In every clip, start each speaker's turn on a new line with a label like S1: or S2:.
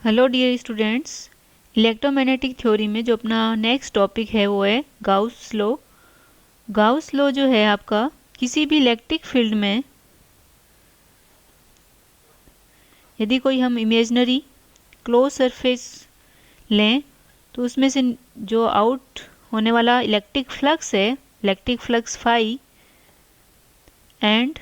S1: Hello dear students, electromagnetic theory में जो अपना नेक्स्ट टॉपिक है वो है गाउस लॉ। गाउस लॉ जो है आपका किसी भी इलेक्ट्रिक फील्ड में यदि कोई हम इमेजिनरी क्लोज सरफेस लें तो उसमें से जो आउट होने वाला इलेक्ट्रिक फ्लक्स है, इलेक्ट्रिक फ्लक्स फाई, एंड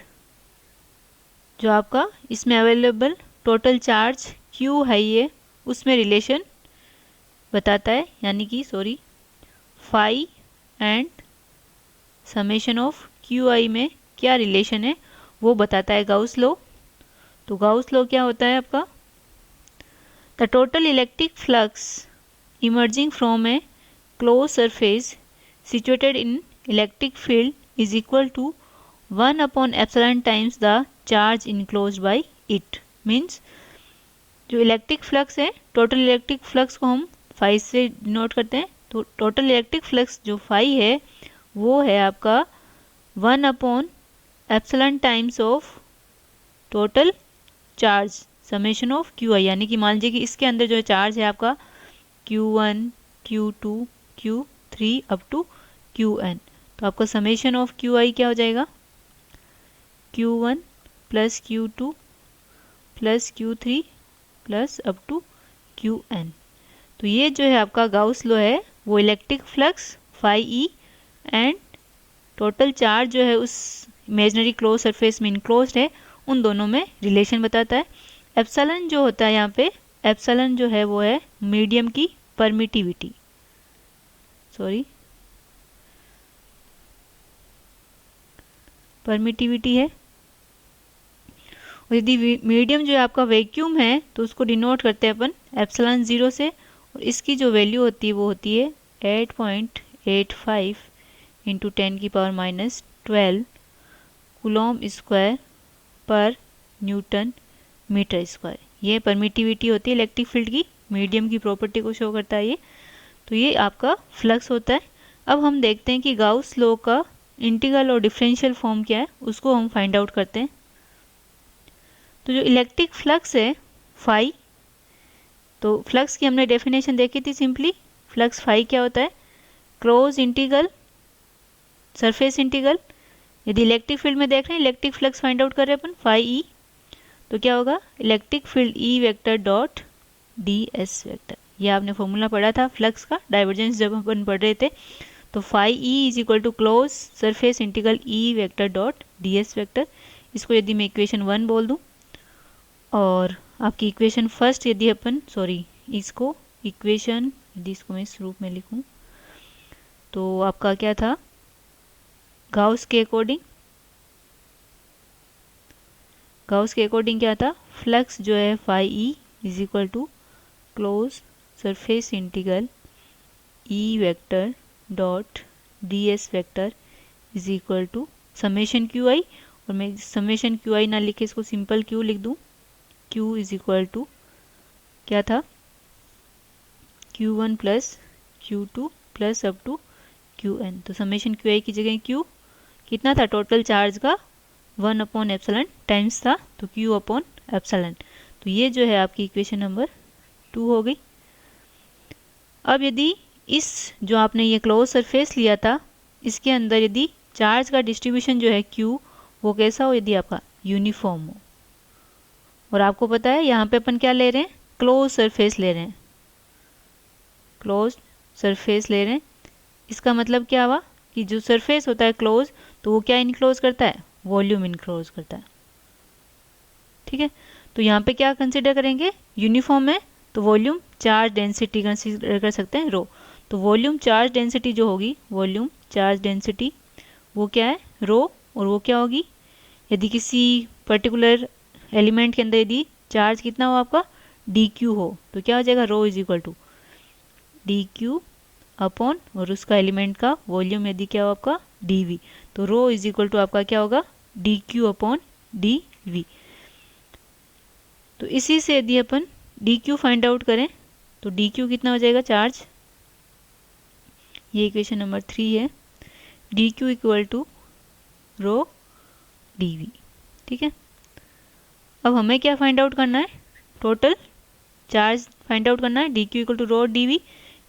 S1: जो आपका इसमें अवेलेबल टोटल चार्ज क्यू है ये उसमें रिलेशन बताता है, यानी कि phi and summation of Q I में क्या रिलेशन है वो बताता है गाउस लॉ। तो गाउस लॉ क्या होता है आपका? The total electric flux emerging from a close surface situated in electric field is equal to 1 upon epsilon times the charge enclosed by it. Means जो इलेक्ट्रिक फ्लक्स है, total electric flux को हम phi से denote करते हैं। तो total electric flux जो phi है वो है आपका 1 upon epsilon times of total charge summation of Q आई, यानी कि मान लीजिए कि इसके अंदर जो चार्ज है आपका Q1, Q2, Q3 up to Qn, तो आपका समेशन ऑफ क्यू आई क्या हो जाएगा? Q1 plus Q2 plus Q3 plus up to Qn। तो ये जो है आपका गाउस लॉ है वो electric flux phi E and total charge जो है उस इमेजिनरी क्लोज सरफेस में इनक्लोज्ड है उन दोनों में रिलेशन बताता है। एप्सिलॉन जो होता है यहाँ पे, एप्सिलॉन जो है वो है मीडियम की परमिटिविटी, परमिटिविटी है। और यदि मीडियम जो है आपका वैक्यूम है तो उसको डिनोट करते हैं अपन एप्सिलॉन 0 से, और इसकी जो वैल्यू होती है वो होती है 8.85 इंटू 10⁻⁻12 कूलॉम स्क्वायर पर न्यूटन मीटर स्क्वायर। ये परमिटिविटी होती है इलेक्ट्रिक फील्ड की, मीडियम की प्रॉपर्टी को शो करता है ये। तो ये आपका फ्लक्स होता है। अब हम देखते हैं कि गाउस लॉ का इंटीग्रल और डिफरेंशियल फॉर्म क्या है, उसको हम फाइंड आउट करते हैं। तो जो इलेक्ट्रिक फ्लक्स है फाई, तो फ्लक्स की हमने डेफिनेशन देखी थी सिंपली। फ्लक्स फाई क्या होता है? Close integral surface integral. यदि इलेक्ट्रिक फील्ड में देख रहे हैं, इलेक्ट्रिक फ्लक्स फाइंड आउट कर रहे हैं अपन फाई ई, तो क्या होगा? इलेक्ट्रिक फील्ड ई vector dot D S vector. ये आपने फॉर्मूला पढ़ा था फ्लक्स का, डाइवर्जेंस जब अपन पढ़ रहे थे। तो phi E is equal to close surface integral E vector dot D S vector. इसको यदि मैं इक्वेशन 1 बोल दूँ, और आपकी इक्वेशन फर्स्ट यदि अपन इसको इक्वेशन यदि इसको मैं इस रूप में लिखूं तो आपका क्या था? गाउस के अकॉर्डिंग क्या था? फ्लक्स जो है phi E is equal to close surface integral E vector dot D S vector is equal to summation Q I, और मैं समेशन क्यू आई ना लिखे इसको सिंपल क्यू लिख दूं। Q इज इक्वल टू क्या था? Q1 plus Q2 plus up to Qn। तो समेशन क्यू आई की जगह Q कितना था टोटल चार्ज का? 1 अपॉन एप्सिलॉन टाइम्स था, तो Q अपॉन एप्सिलॉन। तो ये जो है आपकी इक्वेशन नंबर 2 हो गई। अब यदि इस जो आपने ये क्लोज सरफेस लिया था इसके अंदर यदि चार्ज का डिस्ट्रीब्यूशन जो है Q वो कैसा हो? यदि आपका यूनिफॉर्म हो, और आपको पता है यहाँ पे अपन क्या ले रहे हैं? क्लोज सरफेस ले रहे हैं, क्लोज सरफेस ले रहे हैं। इसका मतलब क्या हुआ कि जो सरफेस होता है क्लोज, तो वो क्या इनक्लोज करता है? वॉल्यूम इनक्लोज करता है। ठीक है, तो यहाँ पे क्या कंसिडर करेंगे? यूनिफॉर्म है तो वॉल्यूम चार्ज डेंसिटी कंसिडर कर सकते हैं, रो। तो वॉल्यूम चार्ज डेंसिटी जो होगी, वॉल्यूम चार्ज डेंसिटी वो क्या है? रो। और वो क्या होगी? यदि किसी पर्टिकुलर एलिमेंट के अंदर यदि चार्ज कितना हो आपका? डी क्यू हो, तो क्या हो जाएगा? Rho is equal to D Q upon और उसका एलिमेंट का वॉल्यूम यदि क्या हो आपका? D V. तो रो इज इक्वल टू आपका क्या होगा? D Q upon D V. तो इसी से यदि अपन डी क्यू फाइंड आउट करें तो डी क्यू कितना हो जाएगा? चार्ज। ये इक्वेशन नंबर 3 है। D Q equal to rho D V. ठीक है, अब हमें क्या फाइंड आउट करना है? टोटल चार्ज फाइंड आउट करना है, D Q equal to rho D V,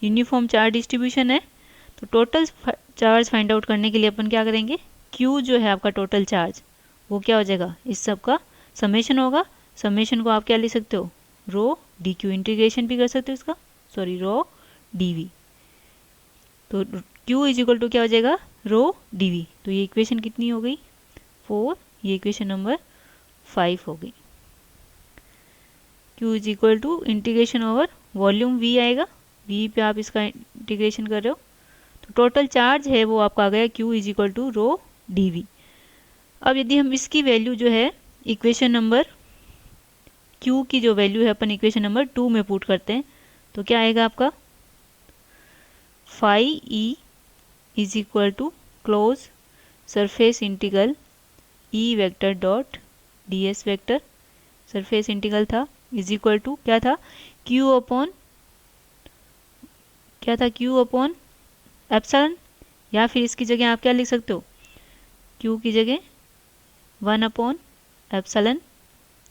S1: uniform charge distribution है। तो टोटल चार्ज फाइंड आउट करने के लिए अपन क्या करेंगे, क्यू जो है आपका टोटल चार्ज वो क्या हो जाएगा, इस सब का समेशन होगा। समेशन को आप क्या लिख सकते हो, रो डी क्यू, इंटीग्रेशन भी कर सकते हो इसका, सॉरी रो डी वी। तो Q इज इक्वल टू क्या हो जाएगा, रो डी वी। तो ये इक्वेशन कितनी हो गई, 4, ये इक्वेशन नंबर 5 हो गई। Q is equal to integration over volume V आएगा, V पे आप इसका इंटीग्रेशन कर रहे हो, तो टोटल चार्ज है वो आपका आ गया Q is equal to rho D V. अब यदि हम इसकी वैल्यू जो है इक्वेशन नंबर Q की जो वैल्यू है अपन इक्वेशन नंबर 2 में पुट करते हैं, तो क्या आएगा आपका, phi E is equal to close surface integral E vector dot D S vector, surface integral था, इज इक्वल टू क्या था, क्यू अपॉन क्या था, क्यू अपॉन एप्सिलॉन, या फिर इसकी जगह आप क्या लिख सकते हो, क्यू की जगह 1 upon epsilon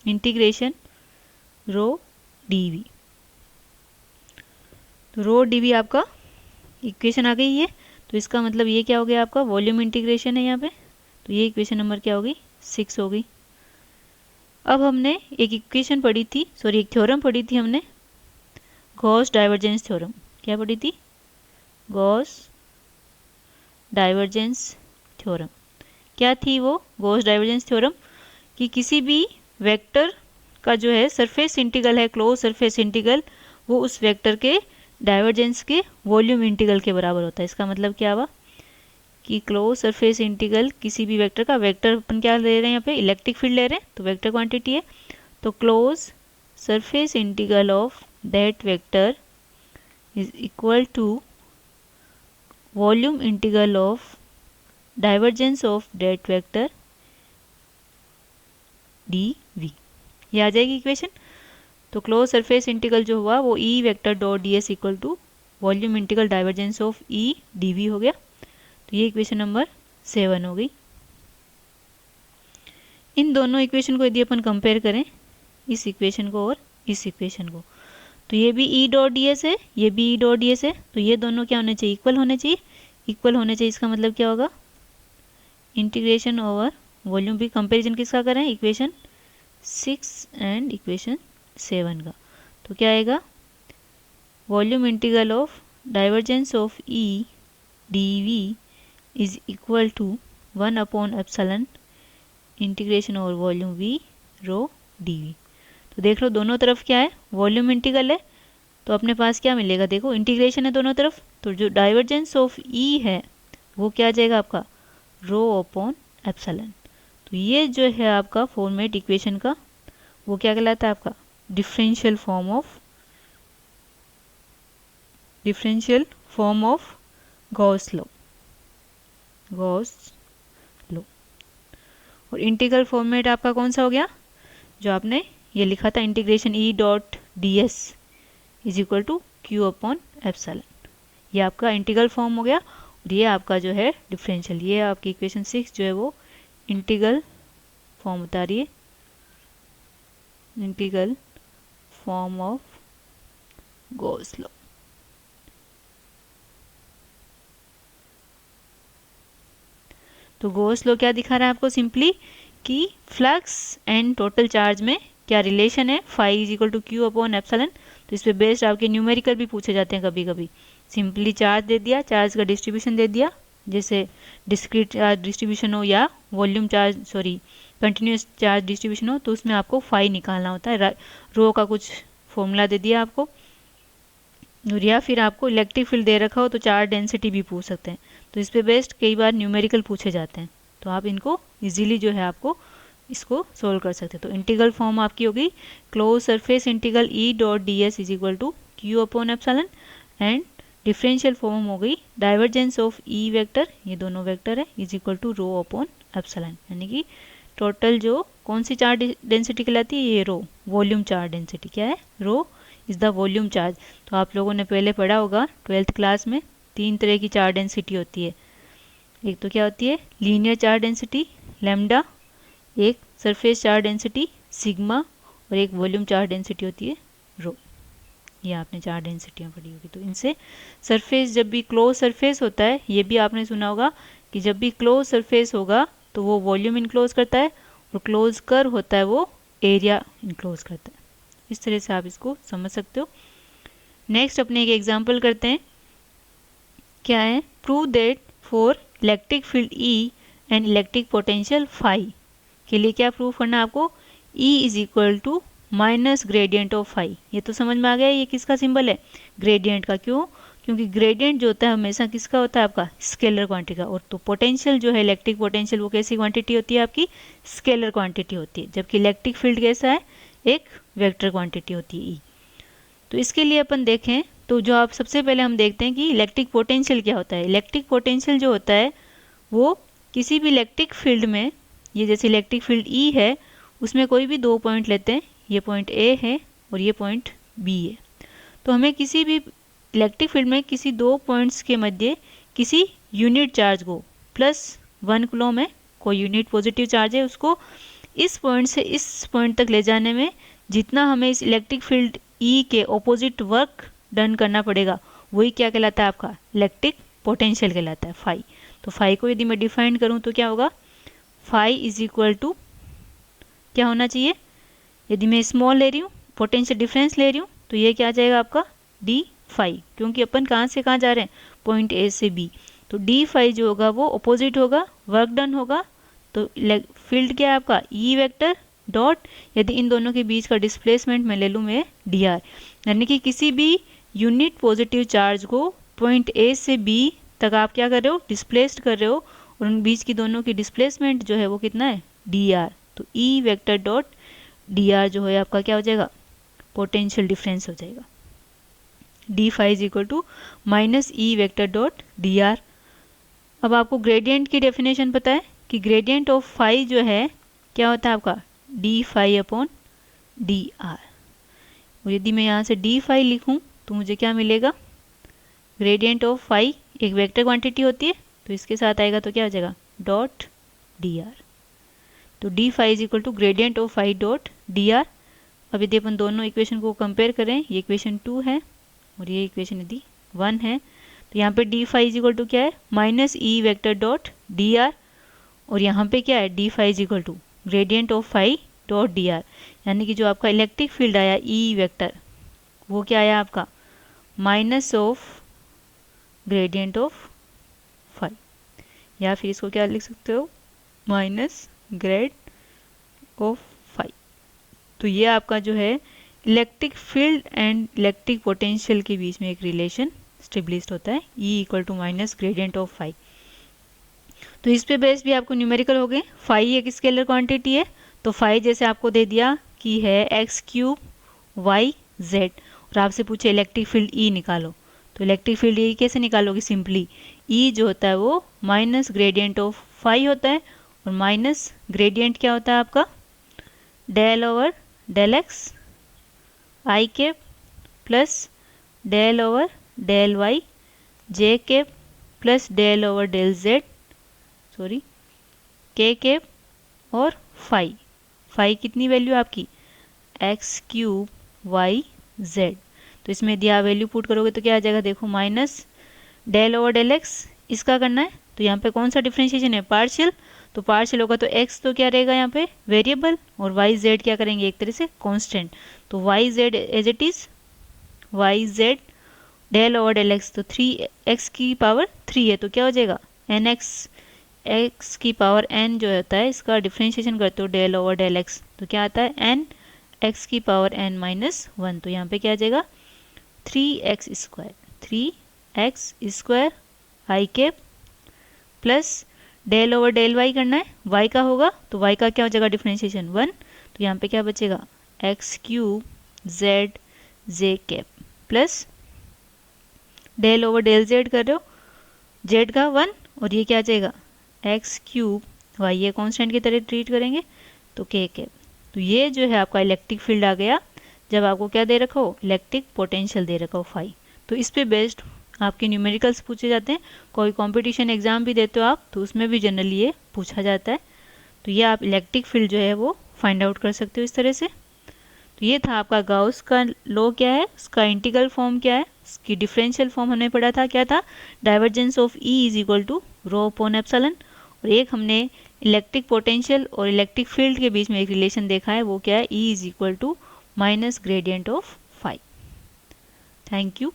S1: integration rho D V. तो रो डी वी आपका इक्वेशन आ गई है। तो इसका मतलब ये क्या हो गया आपका, वॉल्यूम इंटीग्रेशन है यहाँ पे। तो ये इक्वेशन नंबर क्या हो गई, 6 हो गई। अब हमने एक इक्वेशन पढ़ी थी, सॉरी एक थ्योरम पढ़ी थी हमने, गॉस डाइवर्जेंस थ्योरम। क्या पढ़ी थी, गॉस डाइवर्जेंस थ्योरम। क्या थी वो गॉस डाइवर्जेंस थ्योरम, कि किसी भी वेक्टर का जो है सरफेस इंटीग्रल है, क्लोज सरफेस इंटीग्रल, वो उस वेक्टर के डाइवर्जेंस के वॉल्यूम इंटीग्रल के बराबर होता है। इसका मतलब क्या हुआ कि क्लोज सरफेस इंटीग्रल किसी भी वेक्टर का, वेक्टर अपन क्या ले रहे हैं यहाँ पे, इलेक्ट्रिक फील्ड ले रहे हैं, तो वेक्टर क्वांटिटी है, तो close surface integral of that vector is equal to volume integral of divergence of that vector D V. ये आ जाएगी इक्वेशन। तो क्लोज सरफेस इंटीग्रल जो हुआ वो E vector dot D S equal to volume integral divergence of E D V हो गया। तो ये इक्वेशन नंबर 7 हो गई। इन दोनों इक्वेशन को यदि अपन कंपेयर करें, इस इक्वेशन को और इस इक्वेशन को, तो ये भी ई डॉट डी एस है, ये भी ई डॉट डी एस है, तो ये दोनों क्या होने चाहिए, इक्वल होने चाहिए। इक्वल होने चाहिए इसका मतलब क्या होगा, इंटीग्रेशन ओवर वॉल्यूम भी कंपेरिजन किसका करें, इक्वेशन 6 एंड इक्वेशन 7 का। तो क्या आएगा, volume integral of divergence of E D V is equal to 1 upon epsilon integration over volume V rho D V. तो देख लो दोनों तरफ क्या है, वॉल्यूम इंटीग्रल है, तो अपने पास क्या मिलेगा, देखो इंटीग्रेशन है दोनों तरफ, तो जो डाइवर्जेंस ऑफ ई है वो क्या आ जाएगा आपका, रो अपॉन एप्सिलॉन। तो ये जो है आपका फॉर्मेट इक्वेशन का, वो क्या कहलाता है आपका, differential form of Gauss law. और इंटीग्रल फॉर्मेट आपका कौन सा हो गया, जो आपने ये लिखा था, integration E dot D S is equal to Q upon epsilon. ये आपका इंटीग्रल फॉर्म हो गया, और ये आपका जो है डिफरेंशियल, ये आपकी इक्वेशन 6 जो है वो इंटीग्रल फॉर्म बता रही है, integral form of Gauss law. तो गॉस लॉ क्या दिखा रहा है आपको, सिंपली कि फ्लक्स एंड टोटल चार्ज में क्या रिलेशन है, phi is equal to Q upon epsilon. तो इस पे बेस्ड आपके न्यूमेरिकल भी पूछे जाते हैं कभी कभी। सिंपली चार्ज दे दिया, चार्ज का डिस्ट्रीब्यूशन दे दिया, जैसे डिस्क्रीट चार्ज डिस्ट्रीब्यूशन हो या volume charge, sorry continuous charge distribution हो, तो उसमें आपको फाई निकालना होता है, रो का कुछ फॉर्मूला दे दिया आपको, और या फिर आपको इलेक्ट्रिक फील्ड दे रखा हो तो चार्ज डेंसिटी भी पूछ सकते हैं। तो इस पे बेस्ड कई बार न्यूमेरिकल पूछे जाते हैं, तो आप इनको इजीली जो है आपको इसको सोल्व कर सकते हैं। तो इंटीग्रल फॉर्म आपकी होगी close surface integral E dot D S is equal to Q upon epsilon, and differential form हो गई डाइवर्जेंस ऑफ ई वेक्टर, ये दोनों वेक्टर है, is equal to rho upon epsilon. यानी कि टोटल जो कौन सी चार्ज डेंसिटी कहलाती है, ये रो, वॉल्यूम चार्ज डेंसिटी क्या है, rho is the volume charge. तो आप लोगों ने पहले पढ़ा होगा 12th क्लास में, 3 तरह की चार्ज डेंसिटी होती है। एक तो क्या होती है, लीनियर चार्ज डेंसिटी लैम्डा, एक सरफेस चार्ज डेंसिटी सिग्मा, और एक वॉल्यूम चार्ज डेंसिटी होती है रो। ये आपने 4 डेंसिटियाँ पढ़ी होगी। तो इनसे सरफेस जब भी क्लोज सरफेस होता है, ये भी आपने सुना होगा कि जब भी क्लोज सरफेस होगा तो वो वॉल्यूम इनक्लोज करता है, और क्लोज कर्व होता है वो एरिया इनक्लोज करता है। इस तरह से आप इसको समझ सकते हो। नेक्स्ट अपने एक एग्जाम्पल करते हैं। क्या है? Prove that for electric field E and electric potential phi के लिए क्या प्रूव करना है आपको? E is equal to minus gradient of phi. ये तो समझ में आ गया, ये किसका सिंबल है? ग्रेडियंट का। क्यों? क्योंकि ग्रेडियंट जो होता है हमेशा किसका होता है? आपका स्केलर क्वांटिटी का। और तो पोटेंशियल जो है इलेक्ट्रिक पोटेंशियल, वो कैसी क्वांटिटी होती है? आपकी स्केलर क्वांटिटी होती है। जबकि इलेक्ट्रिक फील्ड कैसा है? एक वेक्टर क्वांटिटी होती है E। तो इसके लिए अपन देखें तो जो आप सबसे पहले हम देखते हैं कि इलेक्ट्रिक पोटेंशियल क्या होता है। इलेक्ट्रिक पोटेंशियल जो होता है वो किसी भी इलेक्ट्रिक फील्ड में, ये जैसे इलेक्ट्रिक फील्ड E है, उसमें कोई भी 2 पॉइंट लेते हैं, ये पॉइंट A है और ये पॉइंट B है। तो हमें किसी भी इलेक्ट्रिक फील्ड में किसी 2 पॉइंट्स के मध्य किसी यूनिट चार्ज को +1 कूलम है, कोई यूनिट पॉजिटिव चार्ज है, उसको इस पॉइंट से इस पॉइंट तक ले जाने में जितना हमें इस इलेक्ट्रिक फील्ड E के ऑपोजिट वर्क डन करना पड़ेगा, वही क्या कहलाता है? आपका इलेक्ट्रिक पोटेंशियल कहलाता है, फाई। तो फाई को यदि मैं डिफाइन करूं तो क्या होगा? फाई इज इक्वल टू क्या होना चाहिए? यदि मैं स्मॉल ले रही हूँ, पोटेंशियल डिफरेंस ले रही हूँ, तो ये क्या आ जाएगा आपका? D phi. क्योंकि अपन कहाँ से कहाँ जा रहे हैं? पॉइंट ए से बी। तो डी फाई जो होगा वो अपोजिट होगा, वर्क डन होगा। तो फील्ड क्या है आपका? ई वेक्टर डॉट, यदि इन दोनों के बीच का डिस्प्लेसमेंट मैं ले लूँ मैं डी आर, यानी कि किसी भी यूनिट पॉजिटिव चार्ज को पॉइंट ए से बी तक आप क्या कर रहे हो? डिस्प्लेस्ड कर रहे हो, और उन बीच की दोनों की डिस्प्लेसमेंट जो है वो कितना है? D R. तो E vector dot D R जो है आपका क्या हो जाएगा? पोटेंशियल डिफरेंस हो जाएगा। D phi is equal to minus E vector dot D R. अब आपको ग्रेडियंट की डेफिनेशन पता है कि ग्रेडियंट ऑफ फाई जो है क्या होता है आपका? D phi upon D R. और यदि मैं यहाँ से डी फाई लिखूँ तो मुझे क्या मिलेगा? ग्रेडियंट ऑफ फाई एक वेक्टर क्वांटिटी होती है, तो इसके साथ आएगा तो क्या हो जाएगा? Dot D R. तो D phi is equal to gradient of phi dot D R. अब यदि अपन दोनों इक्वेशन को कंपेयर करें, ये इक्वेशन 2 है और ये इक्वेशन यदि 1 है, तो यहाँ पे D phi is equal to क्या है? Minus E vector dot D R. और यहाँ पे क्या है? D phi is equal to gradient of phi dot D R, यानी कि जो आपका इलेक्ट्रिक फील्ड आया ई वेक्टर, वो क्या आया आपका? Minus of gradient of phi, या फिर इसको क्या लिख सकते हो? Minus grad of phi. तो ये आपका जो है electric field and electric potential के बीच में एक रिलेशन स्टेब्लिश्ड होता है, E equal to minus gradient of phi. तो इस पे बेस भी आपको न्यूमेरिकल हो गए। फाई एक स्केलर क्वांटिटी है, तो फाई जैसे आपको दे दिया कि है एक्स क्यूब वाई जेड, और आपसे पूछे इलेक्ट्रिक फील्ड E निकालो, तो इलेक्ट्रिक फील्ड E कैसे निकालोगे? सिंपली E जो होता है वो माइनस ग्रेडियंट ऑफ फाई होता है, और माइनस ग्रेडियंट क्या होता है आपका? Del over del X I cap plus del over del Y J cap plus del over del Z, sorry K cap, और फाई। फाई कितनी वैल्यू आपकी? X cube Y Z. तो इसमें यदि आप वैल्यू पुट करोगे तो क्या आ जाएगा? देखो minus del over del X इसका करना है, तो यहाँ पे कौन सा डिफरेंशिएशन है? पार्शियल। तो पार्शियल होगा तो x तो क्या रहेगा यहाँ पे? वेरिएबल, और y z क्या करेंगे? एक तरह से कांस्टेंट। तो y z as it is y z del over del x, तो 3x की पावर 3 है, तो क्या हो जाएगा? nx, x की पावर n जो होता है इसका डिफरेंशिएशन करते हो डेल ओवर डेल x, तो क्या आता है? n x की पावर n माइनस 1। तो यहाँ पे क्या आ जाएगा? 3x square, 3x square I cap plus del over del Y करना है, y का होगा तो y का क्या हो जाएगा? डिफरेंशिएशन 1। तो यहाँ पे क्या बचेगा? X cube Z J cap plus del over del Z कर रहे हो, जेड का 1, और ये क्या आ जाएगा? एक्स क्यूब वाई, ये कॉन्स्टेंट की तरह ट्रीट करेंगे तो के कैप। तो ये जो है आपका इलेक्ट्रिक फील्ड आ गया जब आपको क्या दे रखा हो? इलेक्ट्रिक पोटेंशियल दे रखा हो फाई। तो इस पे बेस्ड आपके न्यूमेरिकल्स पूछे जाते हैं। कोई कंपटीशन एग्जाम भी देते हो आप तो उसमें भी जनरली ये पूछा जाता है। तो ये आप इलेक्ट्रिक फील्ड जो है वो फाइंड आउट कर सकते हो इस तरह से। तो ये था आपका गाउस का लॉ। क्या है उसका इंटीग्रल फॉर्म, क्या है इसकी डिफरेंशियल फॉर्म हमने पढ़ा था, क्या था divergence of E is equal to rho upon epsilon. और एक हमने इलेक्ट्रिक पोटेंशियल और इलेक्ट्रिक फील्ड के बीच में एक रिलेशन देखा है, वो क्या है E is equal to minus gradient of phi. Thank you.